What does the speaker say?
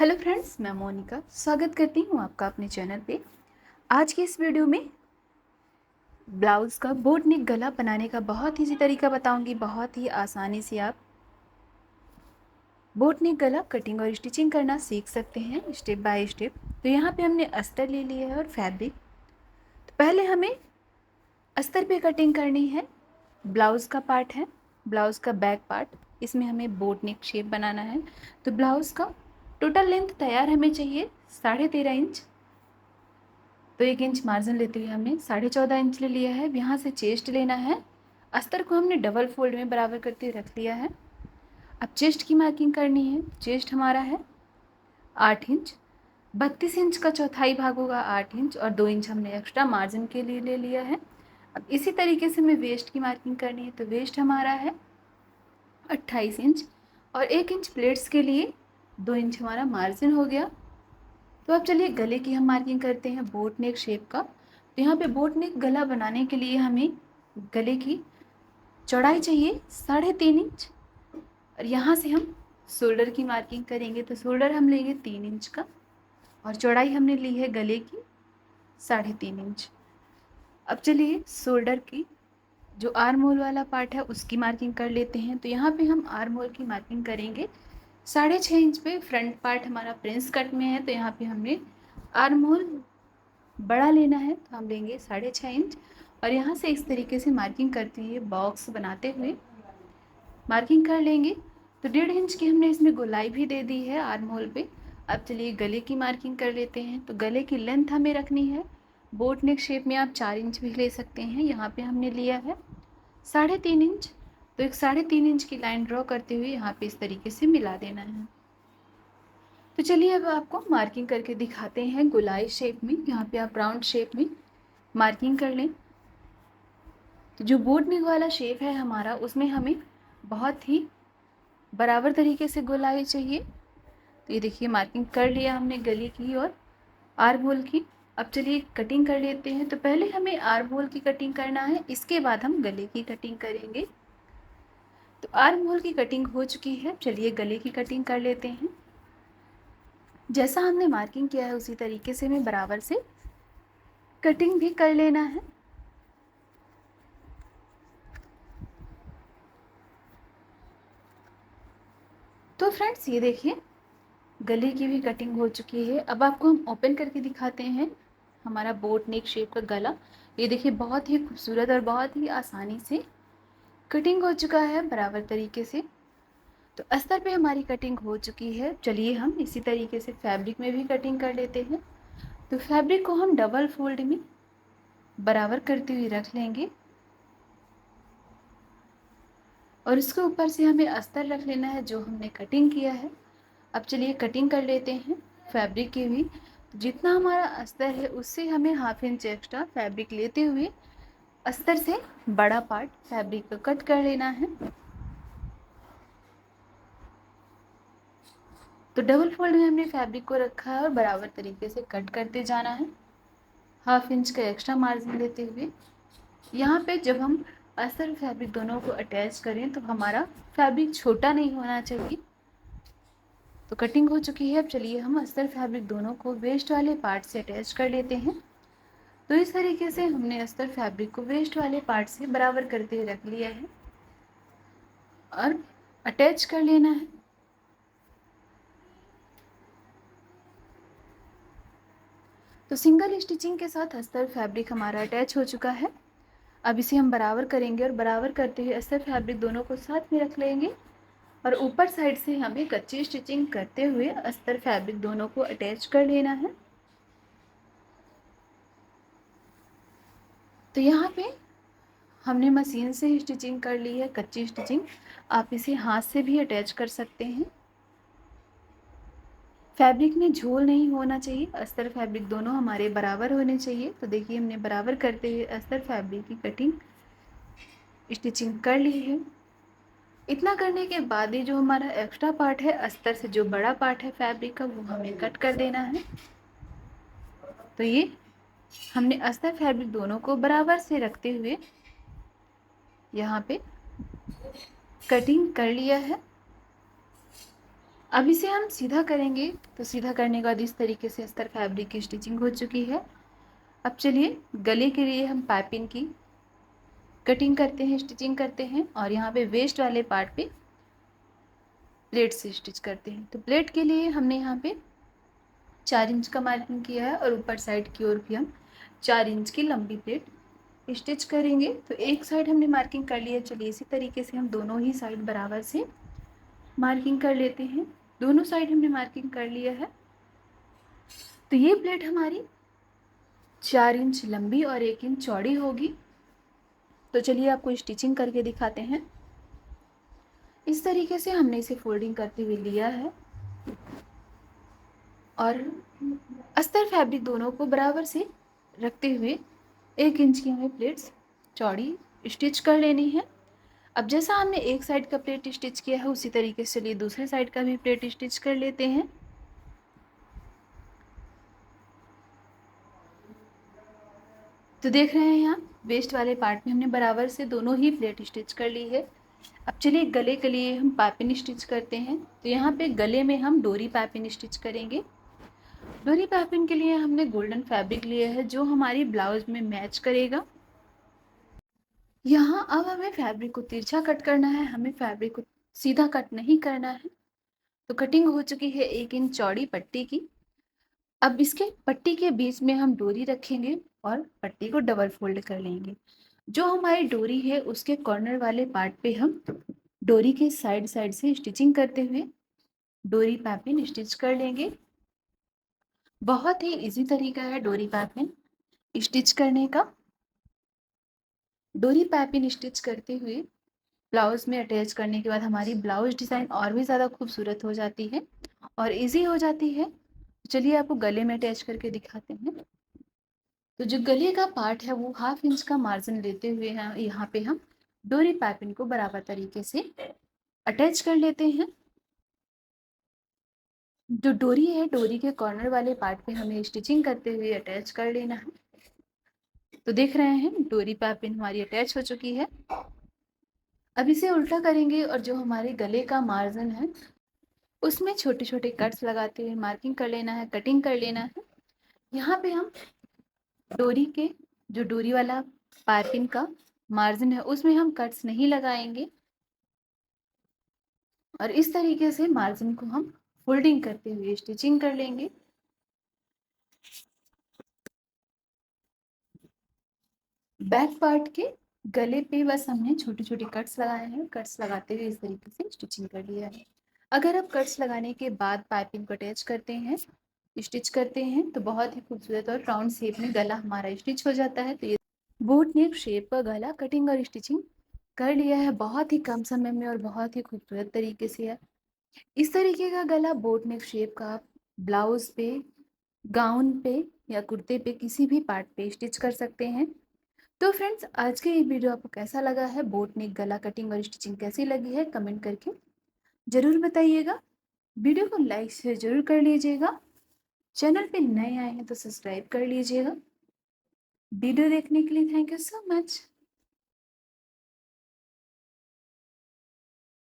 Hello friends, मैं मोनिका स्वागत करती हूँ आपका अपने चैनल पे। आज की इस वीडियो में ब्लाउज़ का बोट नेक गला बनाने का बहुत ईजी तरीका बताऊंगी। बहुत ही आसानी से आप बोट नेक गला कटिंग और स्टिचिंग करना सीख सकते हैं स्टेप बाय स्टेप। तो यहाँ पे हमने अस्तर ले लिया है और फैब्रिक। तो पहले हमें अस्तर पे कटिंग करनी है। ब्लाउज़ का पार्ट है, ब्लाउज़ का बैक पार्ट, इसमें हमें बोट नेक शेप बनाना है। तो ब्लाउज़ का टोटल लेंथ तैयार हमें चाहिए 13.5 इंच। तो 1 इंच मार्जिन लेते हुए हमने 14.5 इंच ले लिया है। यहाँ से चेस्ट लेना है। अस्तर को हमने डबल फोल्ड में बराबर करके रख लिया है। अब चेस्ट की मार्किंग करनी है। चेस्ट हमारा है 8 इंच, 32 इंच का चौथाई भाग होगा 8 इंच, और 2 इंच हमने एक्स्ट्रा मार्जिन के लिए ले लिया है। अब इसी तरीके से हमें वेस्ट की मार्किंग करनी है। तो वेस्ट हमारा है 28 इंच, और 1 इंच प्लेट्स के लिए 2 इंच हमारा मार्जिन हो गया। तो अब चलिए गले की हम मार्किंग करते हैं बोट नेक शेप का। तो यहाँ पे बोट नेक गला बनाने के लिए हमें गले की चौड़ाई चाहिए 3.5 इंच, और यहाँ से हम शोल्डर की मार्किंग करेंगे। तो शोल्डर हम लेंगे 3 इंच का, और चौड़ाई हमने ली है गले की 3.5 इंच। अब चलिए शोल्डर की जो आर्म होल वाला पार्ट है उसकी मार्किंग कर लेते हैं। तो यहाँ पे हम आर्म होल की मार्किंग करेंगे 6.5 इंच पे। फ्रंट पार्ट हमारा प्रिंस कट में है, तो यहाँ पे हमने आर्म होल बड़ा लेना है, तो हम लेंगे 6.5 इंच, और यहाँ से इस तरीके से मार्किंग करते हुए बॉक्स बनाते हुए मार्किंग कर लेंगे। तो 1.5 इंच की हमने इसमें गोलाई भी दे दी है आर्म होल पे। अब चलिए गले की मार्किंग कर लेते हैं। तो गले की लेंथ हमें रखनी है बोट नेक शेप में, आप 4 इंच भी ले सकते हैं। यहाँ पे हमने लिया है 3.5 इंच। तो एक 3.5 इंच की लाइन ड्रॉ करते हुए यहाँ पे इस तरीके से मिला देना है। तो चलिए अब आपको मार्किंग करके दिखाते हैं गोलाई शेप में। यहाँ पे आप राउंड शेप में मार्किंग कर लें। तो जो बोट नेक वाला शेप है हमारा, उसमें हमें बहुत ही बराबर तरीके से गोलाई चाहिए। तो ये देखिए मार्किंग कर लिया हमने गले की और आर्म होल की। अब चलिए कटिंग कर लेते हैं। तो पहले हमें आर्म होल की कटिंग करना है, इसके बाद हम गले की कटिंग करेंगे। तो आर्म होल की कटिंग हो चुकी है, चलिए गले की कटिंग कर लेते हैं। जैसा हमने मार्किंग किया है उसी तरीके से हमें बराबर से कटिंग भी कर लेना है। तो फ्रेंड्स ये देखिए गले की भी कटिंग हो चुकी है। अब आपको हम ओपन करके दिखाते हैं हमारा बोट नेक शेप का गला। ये देखिए बहुत ही खूबसूरत और बहुत ही आसानी से कटिंग हो चुका है बराबर तरीके से। तो अस्तर पे हमारी कटिंग हो चुकी है। चलिए हम इसी तरीके से फैब्रिक में भी कटिंग कर लेते हैं। तो फैब्रिक को हम डबल फोल्ड में बराबर करते हुए रख लेंगे, और इसके ऊपर से हमें अस्तर रख लेना है जो हमने कटिंग किया है। अब चलिए कटिंग कर लेते हैं फैब्रिक की भी। जितना हमारा अस्तर है उससे हमें 1/2 इंच एक्स्ट्रा फैब्रिक लेते हुए अस्तर से बड़ा पार्ट फैब्रिक का कट कर लेना है। तो डबल फोल्ड में हमने फैब्रिक को रखा है और बराबर तरीके से कट करते जाना है 1/2 इंच का एक्स्ट्रा मार्जिन लेते हुए। यहाँ पे जब हम अस्तर फैब्रिक दोनों को अटैच करें तो हमारा फैब्रिक छोटा नहीं होना चाहिए। तो कटिंग हो चुकी है। अब चलिए हम अस्तर फैब्रिक दोनों को वेस्ट वाले पार्ट से अटैच कर लेते हैं। तो इस तरीके से हमने अस्तर फैब्रिक को वेस्ट वाले पार्ट से बराबर करते हुए रख लिया है और अटैच कर लेना है। तो सिंगल स्टिचिंग के साथ अस्तर फैब्रिक हमारा अटैच हो चुका है। अब इसे हम बराबर करेंगे, और बराबर करते हुए अस्तर फैब्रिक दोनों को साथ में रख लेंगे, और ऊपर साइड से हमें कच्ची स्टिचिंग करते हुए अस्तर फैब्रिक दोनों को अटैच कर लेना है। तो यहाँ पे हमने मशीन से स्टिचिंग कर ली है कच्ची स्टिचिंग, आप इसे हाथ से भी अटैच कर सकते हैं। फैब्रिक में झोल नहीं होना चाहिए, अस्तर फैब्रिक दोनों हमारे बराबर होने चाहिए। तो देखिए हमने बराबर करते हुए अस्तर फैब्रिक की कटिंग स्टिचिंग कर ली है। इतना करने के बाद ही जो हमारा एक्स्ट्रा पार्ट है अस्तर से जो बड़ा पार्ट है फैब्रिक का, वो हमें कट कर देना है। तो ये हमने अस्तर फैब्रिक दोनों को बराबर से रखते हुए यहाँ पे कटिंग कर लिया है। अब इसे हम सीधा करेंगे, तो सीधा करने के बाद इस तरीके से अस्तर फैब्रिक की स्टिचिंग हो चुकी है। अब चलिए गले के लिए हम पाइपिंग की कटिंग करते हैं, स्टिचिंग करते हैं, और यहाँ पे वेस्ट वाले पार्ट पे प्लेट से स्टिच करते हैं। तो प्लेट के लिए हमने यहाँ पे 4 इंच का मार्किंग किया है और ऊपर साइड की ओर भी हम 4 इंच की लंबी प्लेट स्टिच करेंगे। तो एक साइड हमने मार्किंग कर लिया, चलिए इसी तरीके से हम दोनों ही साइड बराबर से मार्किंग कर लेते हैं। दोनों साइड हमने मार्किंग कर लिया है। तो ये प्लेट हमारी 4 इंच लंबी और 1 इंच चौड़ी होगी। तो चलिए आपको स्टिचिंग करके दिखाते हैं। इस तरीके से हमने इसे फोल्डिंग करते हुए लिया है और अस्तर फैब्रिक दोनों को बराबर से रखते हुए 1 इंच की हमें प्लेट्स चौड़ी स्टिच कर लेनी है। अब जैसा हमने एक साइड का प्लेट स्टिच किया है उसी तरीके से चलिए दूसरे साइड का भी प्लेट स्टिच कर लेते हैं। तो देख रहे हैं यहाँ वेस्ट वाले पार्ट में हमने बराबर से दोनों ही प्लेट स्टिच कर ली है। अब चलिए गले के लिए हम पाइपिंग स्टिच करते हैं। तो यहाँ पे गले में हम डोरी पाइपिंग स्टिच करेंगे। डोरी पाइपिंग के लिए हमने गोल्डन फैब्रिक लिया है जो हमारी ब्लाउज में मैच करेगा। यहाँ अब हमें फैब्रिक को तिरछा कट करना है, हमें फैब्रिक को सीधा कट नहीं करना है। तो कटिंग हो चुकी है 1 इंच चौड़ी पट्टी की। अब इसके पट्टी के बीच में हम डोरी रखेंगे और पट्टी को डबल फोल्ड कर लेंगे। जो हमारी डोरी है उसके कॉर्नर वाले पार्ट पे हम डोरी के साइड साइड से स्टिचिंग करते हुए डोरी पाइपिंग स्टिच कर लेंगे। बहुत ही इजी तरीका है डोरी पाइपिंग स्टिच करने का। डोरी पाइपिंग स्टिच करते हुए ब्लाउज में अटैच करने के बाद हमारी ब्लाउज डिज़ाइन और भी ज़्यादा खूबसूरत हो जाती है और इजी हो जाती है। चलिए आपको गले में अटैच करके दिखाते हैं। तो जो गले का पार्ट है वो 1/2 इंच का मार्जिन लेते हुए यहाँ पे हम डोरी पाइपिंग को बराबर तरीके से अटैच कर लेते हैं। जो डोरी है डोरी के कॉर्नर वाले पार्ट पे हमें स्टिचिंग करते हुए अटैच कर लेना है। तो देख रहे हैं डोरी पाइपिंग हमारी अटैच हो चुकी है। अब इसे उल्टा करेंगे और जो हमारे गले का मार्जिन है उसमें छोटे छोटे कट्स लगाते हुए मार्किंग कर लेना है, कटिंग कर लेना है। यहाँ पे हम डोरी के जो डोरी वाला पाइपिंग का मार्जिन है उसमें हम कट्स नहीं लगाएंगे और इस तरीके से मार्जिन को हम फोल्डिंग करते हुए स्टिचिंग कर लेंगे। बैक पार्ट के गले पे बस हमने छोटे छोटे कट्स लगाए हैं। कट्स लगाते हुए इस तरीके से स्टिचिंग कर लिया है। अगर आप कट्स लगाने के बाद पाइपिंग को अटैच करते हैं, स्टिच करते हैं, तो बहुत ही खूबसूरत और राउंड शेप में गला हमारा स्टिच हो जाता है। तो ये बोट नेक शेप का गला कटिंग और स्टिचिंग कर लिया है बहुत ही कम समय में और बहुत ही खूबसूरत तरीके से है। इस तरीके का गला बोट नेक शेप का आप ब्लाउज पे, गाउन पे या कुर्ते पे किसी भी पार्ट पे स्टिच कर सकते हैं। तो फ्रेंड्स आज के ये वीडियो आपको कैसा लगा है, बोट नेक गला कटिंग और स्टिचिंग कैसी लगी है, कमेंट करके ज़रूर बताइएगा। वीडियो को लाइक शेयर जरूर कर लीजिएगा। चैनल पे नए आए हैं तो सब्सक्राइब कर लीजिएगा। वीडियो देखने के लिए थैंक यू सो मच।